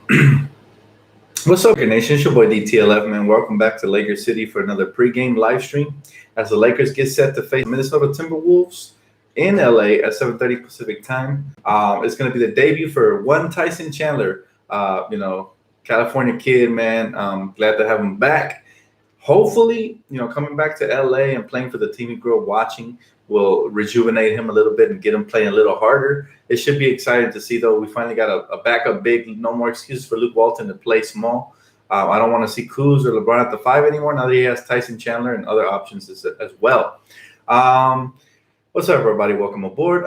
What's up, Laker Nation? It's your boy DTLF, man. Welcome back to Laker City for another pregame live stream as the Lakers get set to face Minnesota Timberwolves in LA at 7:30 Pacific time. It's going to be the debut for one Tyson Chandler, California kid, man. Glad to have him back. Hopefully, coming back to LA and playing for the team he grew up watching will rejuvenate him a little bit and get him playing a little harder. It should be exciting to see, though. We finally got a backup big. No more excuses for Luke Walton to play small. I don't want to see Kuz or LeBron at the 5 anymore now that he has Tyson Chandler and other options as well. What's up, everybody? Welcome aboard.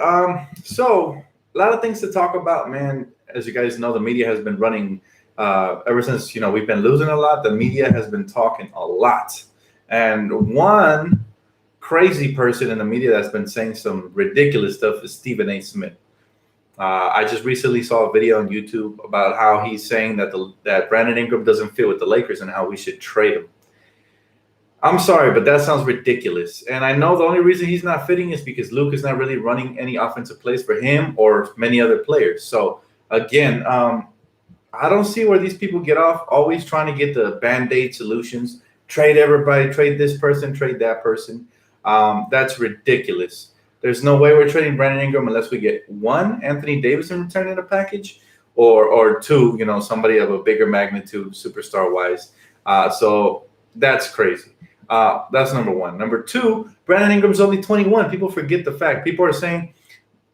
So a lot of things to talk about, man. As you guys know, the media has been running ever since, we've been losing a lot. The media has been talking a lot. And one crazy person in the media that's been saying some ridiculous stuff is Stephen A. Smith. I just recently saw a video on YouTube about how he's saying that Brandon Ingram doesn't fit with the Lakers and how we should trade him. I'm sorry, but that sounds ridiculous. And I know the only reason he's not fitting is because Luke is not really running any offensive plays for him or many other players. So, again, I don't see where these people get off always trying to get the Band-Aid solutions. Trade everybody, trade this person, trade that person. That's ridiculous. There's no way we're trading Brandon Ingram unless we get one, Anthony Davis in return in a package, or two, somebody of a bigger magnitude, superstar-wise. So that's crazy. That's number one. Number two, Brandon Ingram's only 21. People forget the fact. People are saying,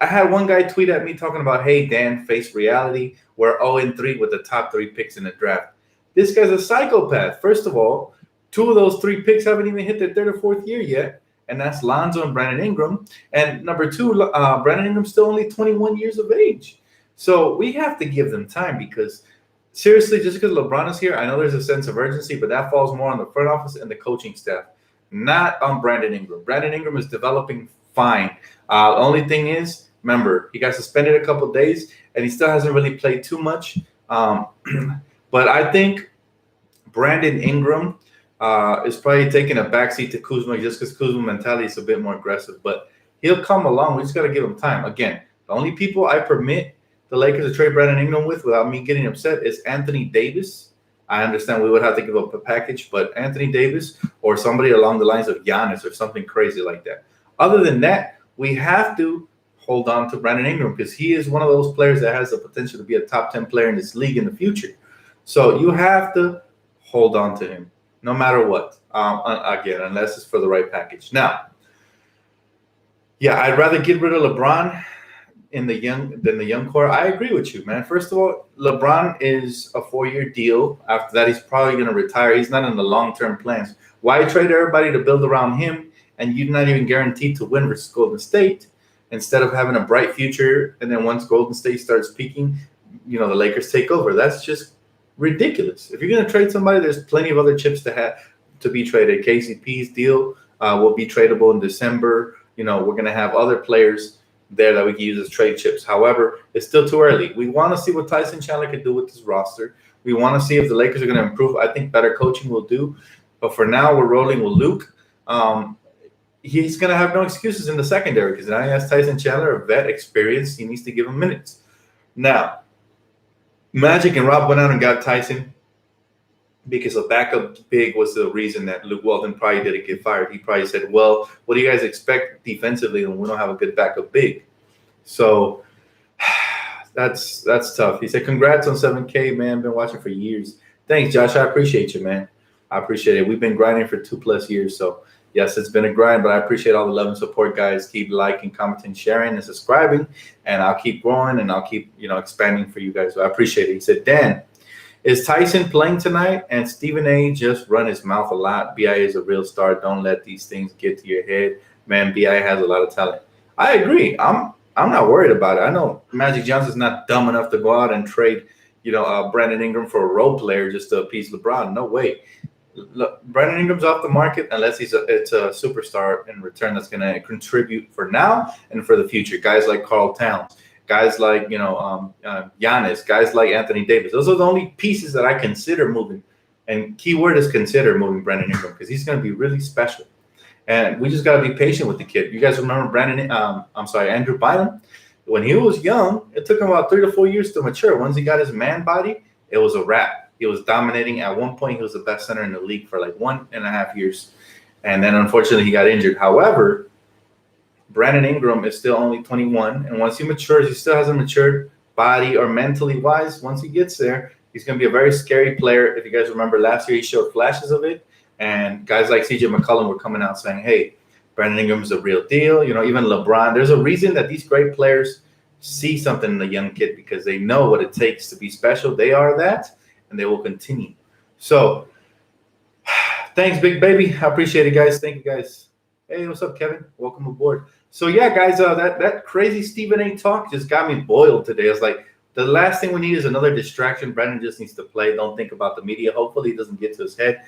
I had one guy tweet at me talking about, hey, Dan, face reality. We're 0-3 with the top 3 picks in the draft. This guy's a psychopath. First of all, 2 of those 3 picks haven't even hit their 3rd or 4th year yet. And that's Lonzo and Brandon Ingram. And number 2, Brandon Ingram's still only 21 years of age. So we have to give them time because, seriously, just because LeBron is here, I know there's a sense of urgency, but that falls more on the front office and the coaching staff, not on Brandon Ingram. Brandon Ingram is developing fine. The only thing is, remember, he got suspended a couple days, and he still hasn't really played too much. But I think Brandon Ingram is probably taking a backseat to Kuzma just because Kuzma mentality is a bit more aggressive. But he'll come along. We just got to give him time. Again, the only people I permit the Lakers to trade Brandon Ingram with without me getting upset is Anthony Davis. I understand we would have to give up a package, but Anthony Davis or somebody along the lines of Giannis or something crazy like that. Other than that, we have to hold on to Brandon Ingram because he is one of those players that has the potential to be a top 10 player in this league in the future. So you have to hold on to him. No matter what, again, unless it's for the right package. Now, yeah, I'd rather get rid of LeBron than the young core. I agree with you, man. First of all, LeBron is a 4-year deal. After that, he's probably going to retire. He's not in the long-term plans. Why trade everybody to build around him and you're not even guaranteed to win versus Golden State instead of having a bright future? And then once Golden State starts peaking, the Lakers take over. That's just ridiculous. If you're going to trade somebody, there's plenty of other chips to be traded. KCP's deal will be tradable in December. We're going to have other players there that we can use as trade chips. However, it's still too early. We want to see what Tyson Chandler can do with this roster. We want to see if the Lakers are going to improve. I think better coaching will do. But for now, we're rolling with Luke. He's going to have no excuses in the secondary because now he has Tyson Chandler, a vet, experience. He needs to give him minutes. Now, Magic and Rob went out and got Tyson because a backup big was the reason that Luke Walton probably didn't get fired. He probably said, well, what do you guys expect defensively when we don't have a good backup big? So that's tough. He said, congrats on 7K, man. Been watching for years. Thanks, Josh. I appreciate you, man. I appreciate it. We've been grinding for 2+ years. So, yes, it's been a grind, but I appreciate all the love and support, guys. Keep liking, commenting, sharing, and subscribing, and I'll keep growing and I'll keep, expanding for you guys. So I appreciate it. He said, Dan, is Tyson playing tonight? And Stephen A. just run his mouth a lot. B.I. is a real star. Don't let these things get to your head. Man, B.I. has a lot of talent. I agree. I'm not worried about it. I know Magic Johnson's not dumb enough to go out and trade, Brandon Ingram for a role player just to appease LeBron. No way. Look, Brandon Ingram's off the market unless it's a superstar in return that's going to contribute for now and for the future. Guys like Karl Towns, guys like Giannis, guys like Anthony Davis. Those are the only pieces that I consider moving. And keyword is consider moving Brandon Ingram because he's going to be really special. And we just got to be patient with the kid. You guys remember Andrew Bynum? When he was young, it took him about 3 to 4 years to mature. Once he got his man body, it was a wrap. He was dominating. At one point, he was the best center in the league for like 1.5 years. And then unfortunately, he got injured. However, Brandon Ingram is still only 21. And once he matures, he still hasn't matured body or mentally wise. Once he gets there, he's going to be a very scary player. If you guys remember last year, he showed flashes of it. And guys like CJ McCollum were coming out saying, hey, Brandon Ingram is a real deal. Even LeBron. There's a reason that these great players see something in the young kid because they know what it takes to be special. They are that, and they will continue. So thanks, big baby. I appreciate it, guys. Thank you, guys. Hey, what's up, Kevin? Welcome aboard. So, yeah, guys, that crazy Stephen A talk just got me boiled today. I was like, the last thing we need is another distraction. Brandon just needs to play. Don't think about the media. Hopefully it doesn't get to his head.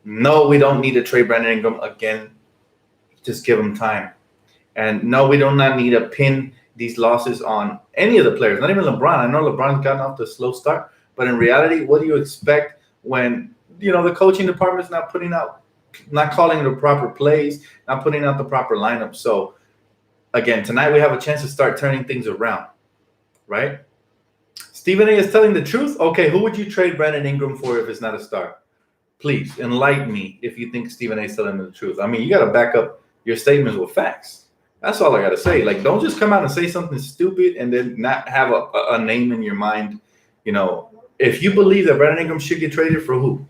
No, we don't need to trade Brandon Ingram again. Just give him time. And no, we do not need to pin these losses on any of the players, not even LeBron. I know LeBron's gotten off to a slow start, but in reality, what do you expect when, the coaching department's not calling the proper plays, not putting out the proper lineup? So, again, tonight we have a chance to start turning things around, right? Stephen A is telling the truth. Okay, who would you trade Brandon Ingram for if it's not a star? Please enlighten me if you think Stephen A is telling the truth. I mean, you got to back up your statements with facts. That's all I got to say. Like, don't just come out and say something stupid and then not have a name in your mind. If you believe that Brandon Ingram should get traded for who?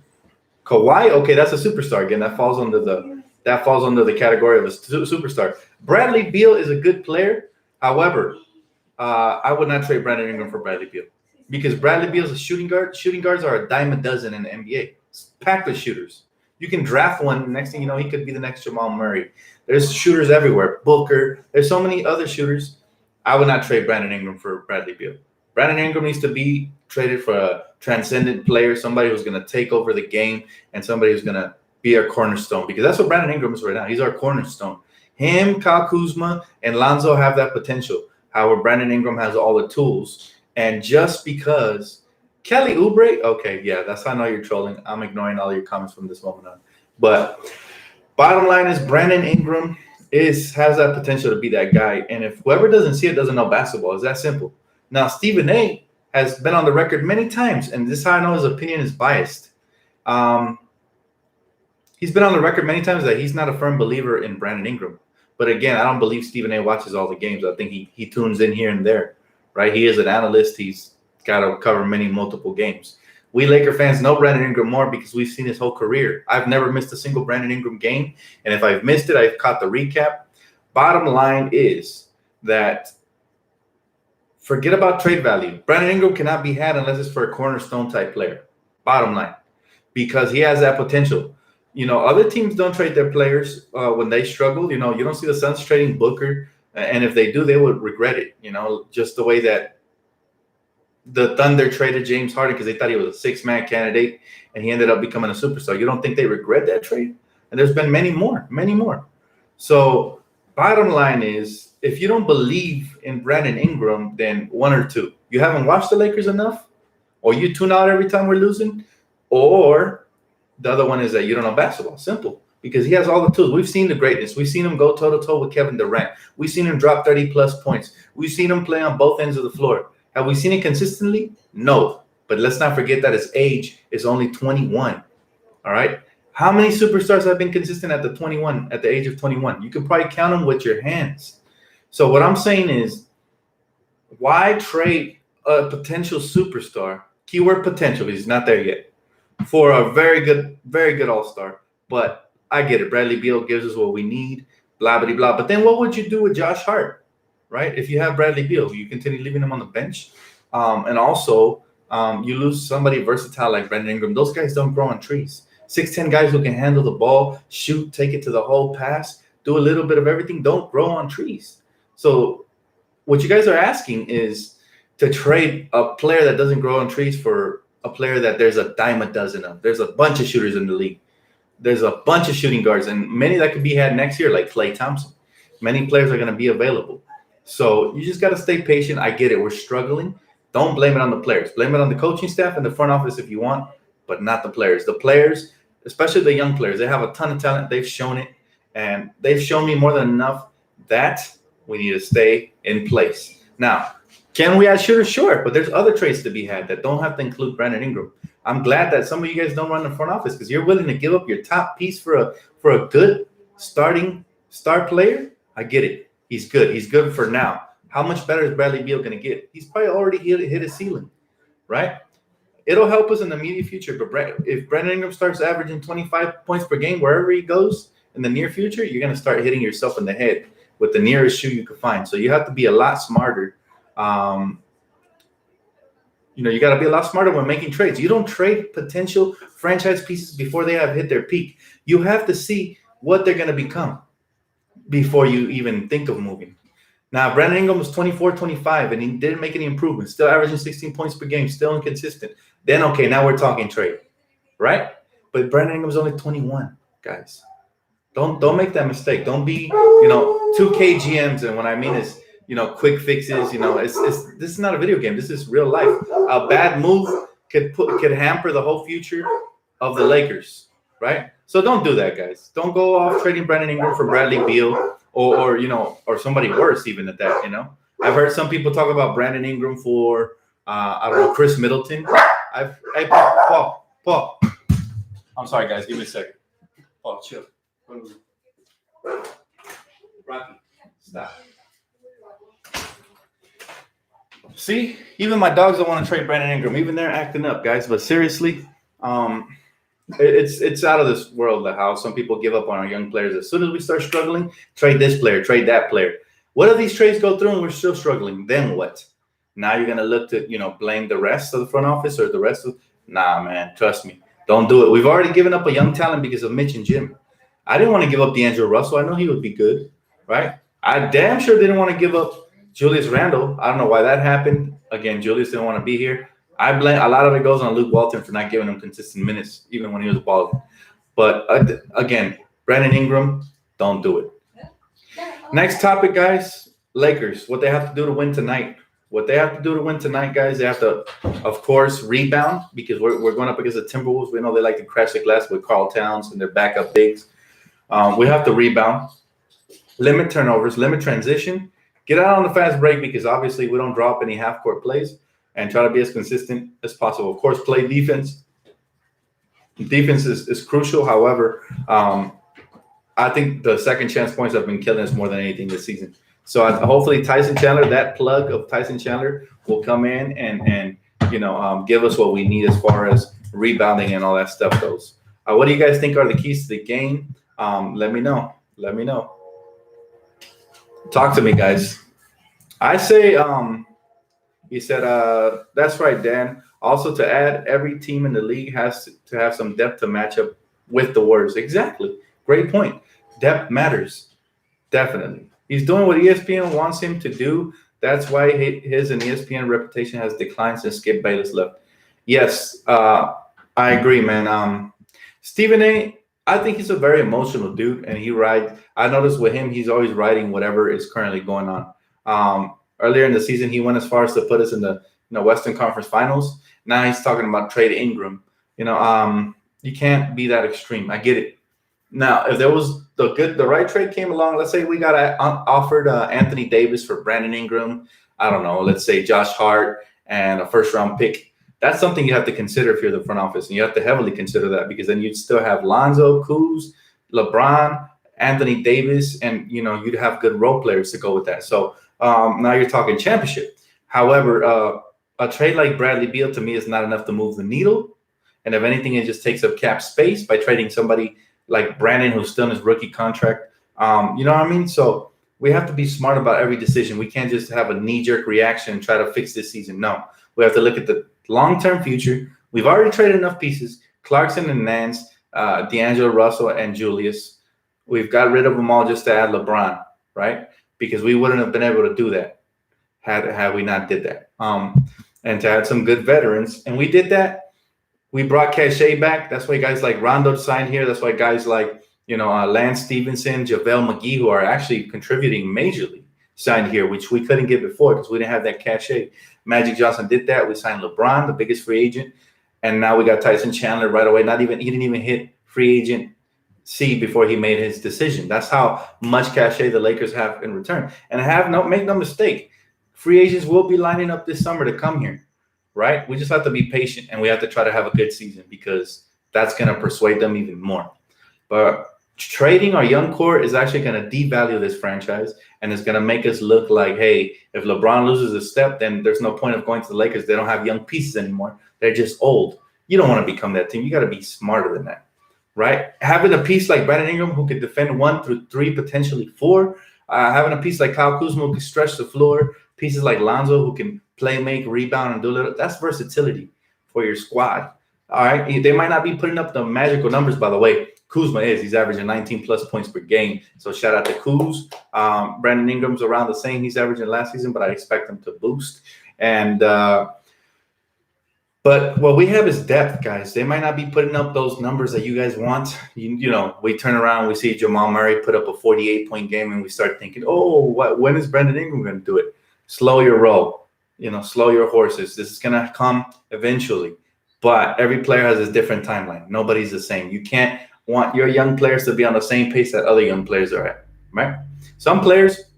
Kawhi? Okay, that's a superstar. Again, that falls under the category of a superstar. Bradley Beal is a good player. However, I would not trade Brandon Ingram for Bradley Beal because Bradley Beal is a shooting guard. Shooting guards are a dime a dozen in the NBA. It's packed with shooters. You can draft one. Next thing you know, he could be the next Jamal Murray. There's shooters everywhere. Booker. There's so many other shooters. I would not trade Brandon Ingram for Bradley Beal. Brandon Ingram needs to be traded for a transcendent player, somebody who's going to take over the game and somebody who's going to be our cornerstone because that's what Brandon Ingram is right now. He's our cornerstone. Him, Kyle Kuzma, and Lonzo have that potential. However, Brandon Ingram has all the tools. And just because Kelly Oubre, okay, yeah, that's how I know you're trolling. I'm ignoring all your comments from this moment on. But bottom line is Brandon Ingram has that potential to be that guy. And if whoever doesn't see it doesn't know basketball, it's that simple. Now, Stephen A has been on the record many times, and this is how I know his opinion is biased. He's been on the record many times that he's not a firm believer in Brandon Ingram. But again, I don't believe Stephen A watches all the games. I think he tunes in here and there, right? He is an analyst. He's got to cover multiple games. We Laker fans know Brandon Ingram more because we've seen his whole career. I've never missed a single Brandon Ingram game. And if I've missed it, I've caught the recap. Bottom line is that forget about trade value. Brandon Ingram cannot be had unless it's for a cornerstone type player. Bottom line, because he has that potential. Other teams don't trade their players when they struggle. You don't see the Suns trading Booker. And if they do, they would regret it, just the way that the Thunder traded James Harden because they thought he was a six-man candidate and he ended up becoming a superstar. You don't think they regret that trade? And there's been many more. So bottom line is, if you don't believe in Brandon Ingram, then one or two. You haven't watched the Lakers enough, or you tune out every time we're losing, or the other one is that you don't know basketball. Simple. Because he has all the tools. We've seen the greatness. We've seen him go toe-to-toe with Kevin Durant. We've seen him drop 30-plus points. We've seen him play on both ends of the floor. Have we seen it consistently? No. But let's not forget that his age is only 21. All right? How many superstars have been consistent at the age of 21? You can probably count them with your hands. So what I'm saying is, why trade a potential superstar, keyword potential, he's not there yet, for a very good all-star? But I get it. Bradley Beal gives us what we need, blah, blah, blah. But then what would you do with Josh Hart, right? If you have Bradley Beal, you continue leaving him on the bench. And also, you lose somebody versatile like Brandon Ingram. Those guys don't grow on trees. 6'10" guys who can handle the ball, shoot, take it to the hole, pass, do a little bit of everything, don't grow on trees. So what you guys are asking is to trade a player that doesn't grow on trees for a player that there's a dime a dozen of. There's a bunch of shooters in the league. There's a bunch of shooting guards, and many that could be had next year, like Klay Thompson. Many players are going to be available. So you just got to stay patient. I get it. We're struggling. Don't blame it on the players. Blame it on the coaching staff and the front office if you want, but not the players. The players, especially the young players, they have a ton of talent. They've shown it, and they've shown me more than enough that we need to stay in place. Now, Can we add shooters? Sure, but there's other trades to be had that don't have to include Brandon Ingram. I'm glad that some of you guys don't run the front office because you're willing to give up your top piece for a good starting star player. I get it. He's good. He's good for now. How much better is Bradley Beal going to get? He's probably already hit his ceiling, right? It'll help us in the immediate future. But if Brandon Ingram starts averaging 25 points per game wherever he goes in the near future, you're going to start hitting yourself in the head with the nearest shoe you could find. So you have to be a lot smarter. You got to be a lot smarter when making trades. You don't trade potential franchise pieces before they have hit their peak. You have to see what they're going to become before you even think of moving. Now, Brandon Ingram was 24, 25, and he didn't make any improvements. Still averaging 16 points per game, still inconsistent. Then, okay, now we're talking trade, right? But Brandon Ingram's only 21, guys. Don't make that mistake. Don't be, 2K GMs, and what I mean is, quick fixes. This is not a video game. This is real life. A bad move could hamper the whole future of the Lakers, right? So don't do that, guys. Don't go off trading Brandon Ingram for Bradley Beal or somebody worse even at that. I've heard some people talk about Brandon Ingram for Chris Middleton. Hey, Paul. I'm sorry, guys. Give me a second. Paul, chill. Rocky, stop. See, even my dogs don't want to trade Brandon Ingram. Even they're acting up, guys. But seriously, it's out of this world how some people give up on our young players. As soon as we start struggling, trade this player, trade that player. What if these trades go through and we're still struggling? Then what? Now you're going to look to, blame the rest of the front office or the rest of – nah, man, trust me. Don't do it. We've already given up a young talent because of Mitch and Jim. I didn't want to give up D'Angelo Russell. I know he would be good, right? I damn sure didn't want to give up Julius Randle. I don't know why that happened. Again, Julius didn't want to be here. I blame a lot of it goes on Luke Walton for not giving him consistent minutes, even when he was balling. But again, Brandon Ingram, don't do it. Next topic, guys, Lakers. What they have to do to win tonight. What they have to do to win tonight, guys, they have to, of course, rebound because we're going up against the Timberwolves. We know they like to crash the glass with Karl Towns and their backup bigs. We have to rebound, limit turnovers, limit transition, get out on the fast break because obviously we don't drop any half-court plays and try to be as consistent as possible. Of course, play defense. Defense is crucial. However, I think the second chance points have been killing us more than anything this season. So hopefully Tyson Chandler, that plug of Tyson Chandler will come in and give us what we need as far as rebounding and all that stuff goes. What do you guys think are the keys to the game? Let me know. Talk to me, guys. I say, he said, that's right, Dan. Also to add, every team in the league has to have some depth to match up with the Warriors. Exactly. Great point. Depth matters. Definitely. He's doing what ESPN wants him to do. That's why his and ESPN reputation has declined since Skip Bayless left. Yes, I agree, man. Stephen A., I think he's a very emotional dude, and he rides. I noticed with him, he's always riding whatever is currently going on. Earlier in the season, he went as far as to put us in the Western Conference Finals. Now he's talking about trade Ingram. You can't be that extreme. I get it. Now, if there was the right trade came along, let's say we got offered Anthony Davis for Brandon Ingram. I don't know. Let's say Josh Hart and a first-round pick. That's something you have to consider if you're the front office, and you have to heavily consider that because then you'd still have Lonzo, Kuz, LeBron, Anthony Davis, and you'd have good role players to go with that. So now you're talking championship. However, a trade like Bradley Beal to me is not enough to move the needle, and if anything, it just takes up cap space by trading somebody like Brandon, who's still in his rookie contract. You know what I mean? So we have to be smart about every decision. We can't just have a knee-jerk reaction and try to fix this season. No, we have to look at the long-term future. We've already traded enough pieces. Clarkson and Nance, D'Angelo Russell and Julius. We've got rid of them all just to add LeBron, right? Because we wouldn't have been able to do that had we not did that. And to add some good veterans. And we did that. We brought cachet back. That's why guys like Rondo signed here. That's why guys like, Lance Stevenson, JaVale McGee, who are actually contributing majorly, signed here, which we couldn't get before because we didn't have that cachet. Magic Johnson did that. We signed LeBron, the biggest free agent. And now we got Tyson Chandler right away. He didn't even hit free agent C before he made his decision. That's how much cachet the Lakers have in return. And make no mistake, Free agents will be lining up this summer to come here, right? We just have to be patient and we have to try to have a good season because that's going to persuade them even more. But trading our young core is actually going to devalue this franchise, and it's going to make us look like, hey, if LeBron loses a step, then there's no point of going to the Lakers. They don't have young pieces anymore. They're just old. You don't want to become that team. You got to be smarter than that, right? Having a piece like Brandon Ingram who could defend 1 through 3, potentially 4. Having a piece like Kyle Kuzma who can stretch the floor. Pieces like Lonzo who can play, make, rebound, and do a little. That's versatility for your squad. All right. They might not be putting up the magical numbers, by the way. Kuzma is. He's averaging 19 plus points per game. So shout out to Kuz. Brandon Ingram's around the same he's averaging last season, but I expect him to boost. And but what we have is depth, guys. They might not be putting up those numbers that you guys want. You know, we turn around, we see Jamal Murray put up a 48-point game, and we start thinking, oh, when is Brandon Ingram going to do it? Slow your roll. You know, slow your horses. This is going to come eventually. But every player has a different timeline. Nobody's the same. You can't want your young players to be on the same pace that other young players are at, right? Some players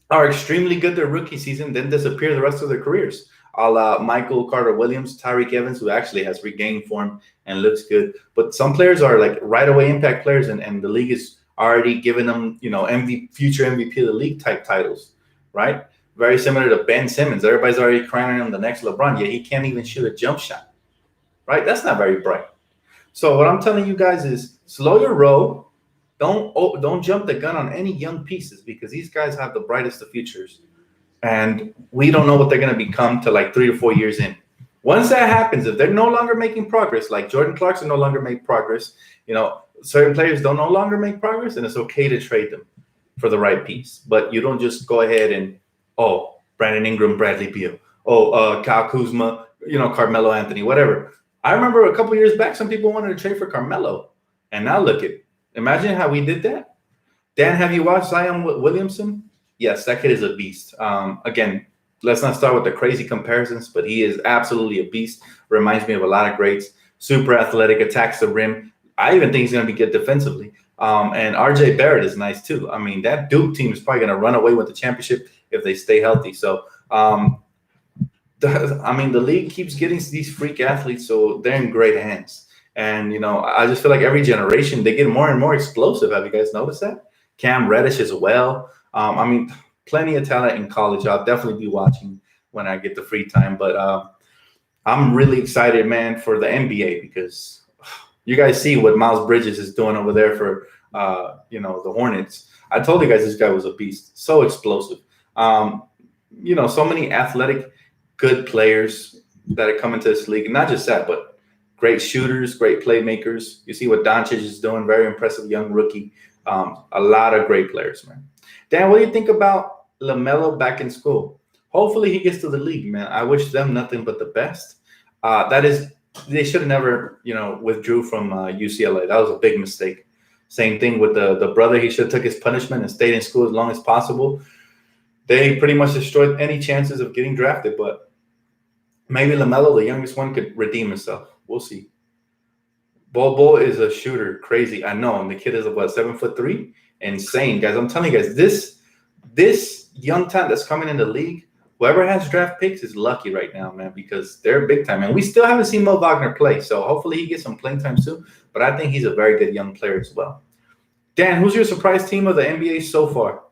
are extremely good their rookie season, then disappear the rest of their careers. A la Michael Carter-Williams, Tyreek Evans, who actually has regained form and looks good. But some players are like right-away impact players, and the league is already giving them, you know, future MVP of the league type titles, right? Very similar to Ben Simmons. Everybody's already crowning him the next LeBron, yet he can't even shoot a jump shot, right? That's not very bright. So what I'm telling you guys is slow your roll. Don't jump the gun on any young pieces because these guys have the brightest of futures. And we don't know what they're going to become till like 3 to 4 years in. Once that happens, if they're no longer making progress, like Jordan Clarkson no longer made progress, you know, certain players don't no longer make progress, and it's okay to trade them for the right piece. But you don't just go ahead and, oh, Brandon Ingram, Bradley Beal, Kyle Kuzma, you know, Carmelo Anthony, whatever. I remember a couple years back, some people wanted to trade for Carmelo. And now look at it. Imagine how we did that. Dan, have you watched Zion Williamson? Yes, that kid is a beast. Again, let's not start with the crazy comparisons, but he is absolutely a beast. Reminds me of a lot of greats. Super athletic, attacks the rim. I even think he's going to be good defensively. And RJ Barrett is nice too. I mean, that Duke team is probably going to run away with the championship if they stay healthy. So, the league keeps getting these freak athletes, so they're in great hands. And, you know, I just feel like every generation, they get more and more explosive. Have you guys noticed that? Cam Reddish as well. Plenty of talent in college. I'll definitely be watching when I get the free time. But I'm really excited, man, for the NBA because you guys see what Miles Bridges is doing over there for, the Hornets. I told you guys this guy was a beast. So explosive. So many athletic, good players that are coming to this league. Not just that, but great shooters, great playmakers. You see what Doncic is doing. Very impressive young rookie. A lot of great players, man. Dan, what do you think about LaMelo back in school? Hopefully he gets to the league, man. I wish them nothing but the best. They should have never, withdrew from UCLA. That was a big mistake. Same thing with the brother. He should have took his punishment and stayed in school as long as possible. They pretty much destroyed any chances of getting drafted, but maybe LaMelo, the youngest one, could redeem himself. We'll see. Bol is a shooter, crazy. I know, and the kid is 7'3", insane, guys. I'm telling you guys, this young talent that's coming in the league, whoever has draft picks is lucky right now, man, because they're big time. And we still haven't seen Mo Wagner play, so hopefully he gets some playing time soon. But I think he's a very good young player as well. Dan, who's your surprise team of the NBA so far?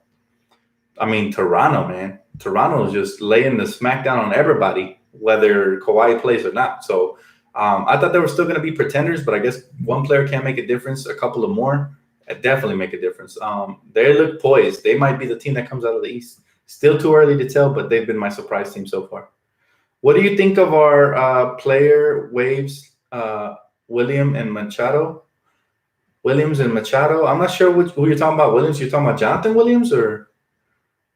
I mean, Toronto, man. Toronto is just laying the smackdown on everybody, whether Kawhi plays or not. So I thought they were still going to be pretenders, but I guess one player can't make a difference. A couple of more definitely make a difference. They look poised. They might be the team that comes out of the East. Still too early to tell, but they've been my surprise team so far. What do you think of our player waves, Williams and Machado? I'm not sure who you're talking about. Williams, you're talking about Jonathan Williams, or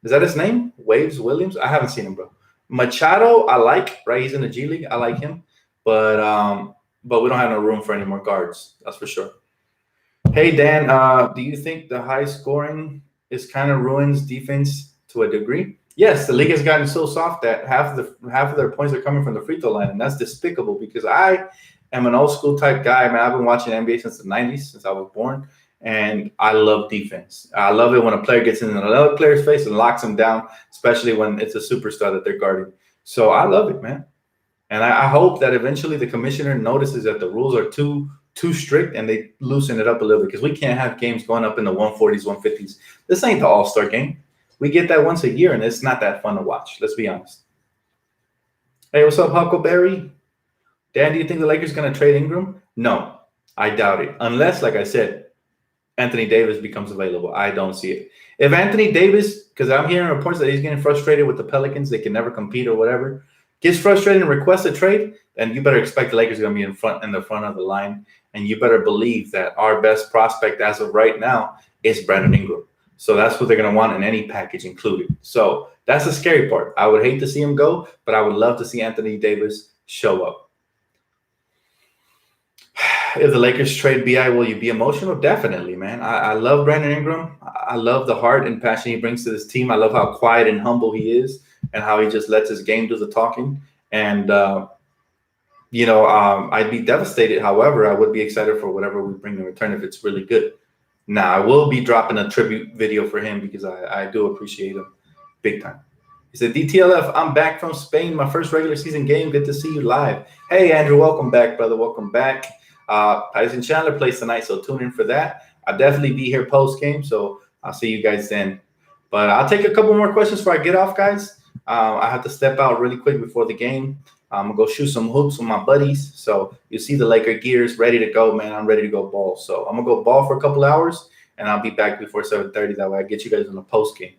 is that his name? Waves Williams? I haven't seen him, bro. Machado, I like, right? He's in the G League. I like him. But we don't have no room for any more guards. That's for sure. Hey, Dan, do you think the high scoring is kind of ruins defense to a degree? Yes, the league has gotten so soft that half of their points are coming from the free throw line, and that's despicable because I am an old school type guy. Man, I've been watching NBA since the 90s, since I was born, And I love defense. I love it when a player gets in another player's face and locks him down, especially when it's a superstar that they're guarding. So I love it, man. And I hope that eventually the commissioner notices that the rules are too strict and they loosen it up a little bit, because we can't have games going up in the 140s, 150s. This ain't the All-Star game. We get that once a year, and it's not that fun to watch. Let's be honest. Hey, what's up, Huckleberry? Dan, do you think the Lakers going to trade Ingram? No, I doubt it. Unless, like I said, Anthony Davis becomes available. I don't see it. If Anthony Davis, because I'm hearing reports that he's getting frustrated with the Pelicans, they can never compete or whatever, gets frustrated and requests a trade, then you better expect the Lakers are going to be in the front of the line. And you better believe that our best prospect as of right now is Brandon Ingram. So that's what they're going to want in any package included. So that's the scary part. I would hate to see him go, but I would love to see Anthony Davis show up. If the Lakers trade BI, will you be emotional? Definitely, man. I love Brandon Ingram. I love the heart and passion he brings to this team. I love how quiet and humble he is and how he just lets his game do the talking. And, I'd be devastated. However, I would be excited for whatever we bring in return if it's really good. Now, I will be dropping a tribute video for him because I do appreciate him big time. He said, DTLF, I'm back from Spain, my first regular season game. Good to see you live. Hey, Andrew, welcome back, brother. Welcome back. Tyson Chandler plays tonight, so tune in for that. I'll definitely be here post-game, so I'll see you guys then. But I'll take a couple more questions before I get off, guys. I have to step out really quick before the game. I'm going to go shoot some hoops with my buddies. So you see the Laker gears ready to go, man. I'm ready to go ball. So I'm going to go ball for a couple hours, and I'll be back before 7:30. That way I get you guys on the post game.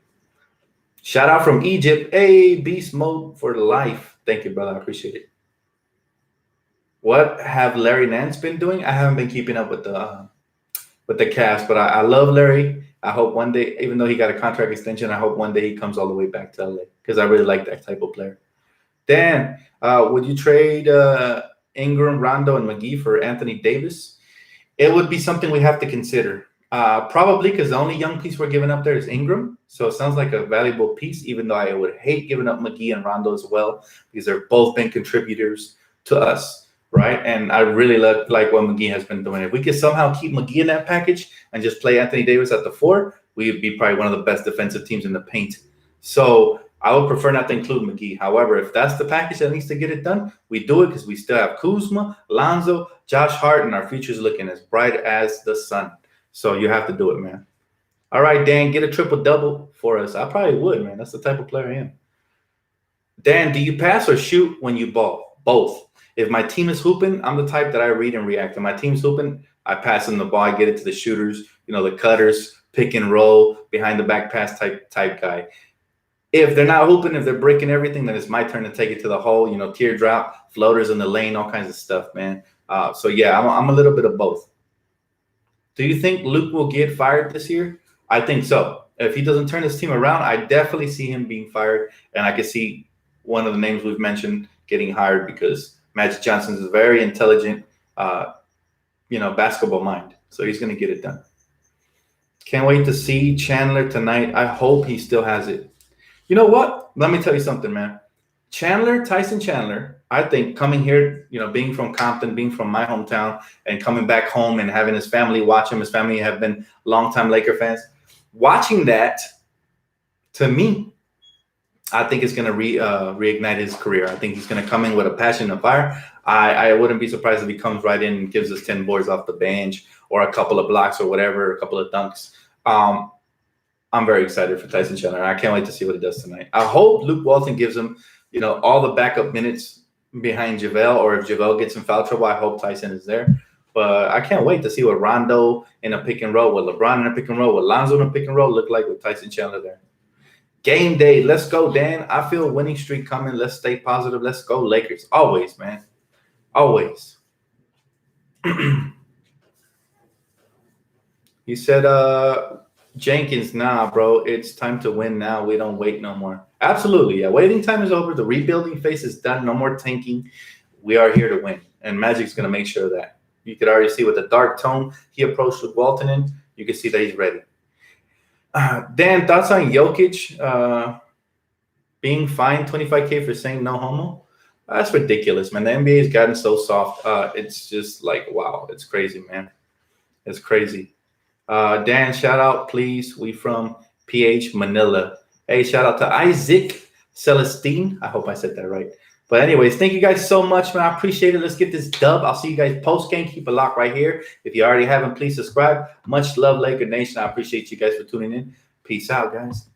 Shout out from Egypt. Hey, beast mode for life. Thank you, brother. I appreciate it. What have Larry Nance been doing? I haven't been keeping up with the cast, but I love Larry. I hope one day, even though he got a contract extension, I hope one day he comes all the way back to LA because I really like that type of player. Dan, would you trade Ingram, Rondo, and McGee for Anthony Davis? It would be something we have to consider. Probably because the only young piece we're giving up there is Ingram. So it sounds like a valuable piece, even though I would hate giving up McGee and Rondo as well because they've both been contributors to us, right? And I really like what McGee has been doing. If we could somehow keep McGee in that package and just play Anthony Davis at the 4, we would be probably one of the best defensive teams in the paint. So I would prefer not to include McGee. However, if that's the package that needs to get it done, we do it because we still have Kuzma, Lonzo, Josh Hart, and our future's looking as bright as the sun. So you have to do it, man. All right, Dan, get a triple-double for us. I probably would, man. That's the type of player I am. Dan, do you pass or shoot when you ball? Both. If my team is hooping, I'm the type that I read and react. If my team's hooping, I pass them the ball. I get it to the shooters, the cutters, pick and roll, behind the back pass type guy. If they're not hooping, if they're breaking everything, then it's my turn to take it to the hole, teardrop, floaters in the lane, all kinds of stuff, man. So, yeah, I'm a little bit of both. Do you think Luke will get fired this year? I think so. If he doesn't turn his team around, I definitely see him being fired. And I can see one of the names we've mentioned getting hired because Magic Johnson is a very intelligent, basketball mind. So he's going to get it done. Can't wait to see Chandler tonight. I hope he still has it. You know what? Let me tell you something, man. Tyson Chandler, I think coming here, being from Compton, being from my hometown, and coming back home and having his family watch him, his family have been longtime Laker fans. Watching that, to me, I think it's going to reignite his career. I think he's going to come in with a passion and fire. I wouldn't be surprised if he comes right in and gives us 10 boards off the bench or a couple of blocks or whatever, a couple of dunks. I'm very excited for Tyson Chandler. I can't wait to see what he does tonight. I hope Luke Walton gives him, all the backup minutes behind JaVale, or if JaVale gets in foul trouble, I hope Tyson is there. But I can't wait to see what Rondo in a pick and roll, with LeBron in a pick and roll, with Lonzo in a pick and roll look like with Tyson Chandler there. Game day. Let's go, Dan. I feel a winning streak coming. Let's stay positive. Let's go, Lakers. Always, man. Always. He said, Jenkins, nah, bro. It's time to win now. We don't wait no more. Absolutely. Yeah. Waiting time is over. The rebuilding phase is done. No more tanking. We are here to win. And Magic's going to make sure of that. You could already see with the dark tone he approached with Walton in. You can see that he's ready. Dan, thoughts on Jokic being fined $25K for saying no homo? That's ridiculous, man. The NBA has gotten so soft. It's just like, wow. It's crazy, man. It's crazy. Dan, shout out, please. We from PH Manila. Hey, shout out to Isaac Celestine. I hope I said that right. But anyways, thank you guys so much, man. I appreciate it. Let's get this dub. I'll see you guys post game. Keep a lock right here. If you already haven't, please subscribe. Much love, Laker Nation. I appreciate you guys for tuning in. Peace out, guys.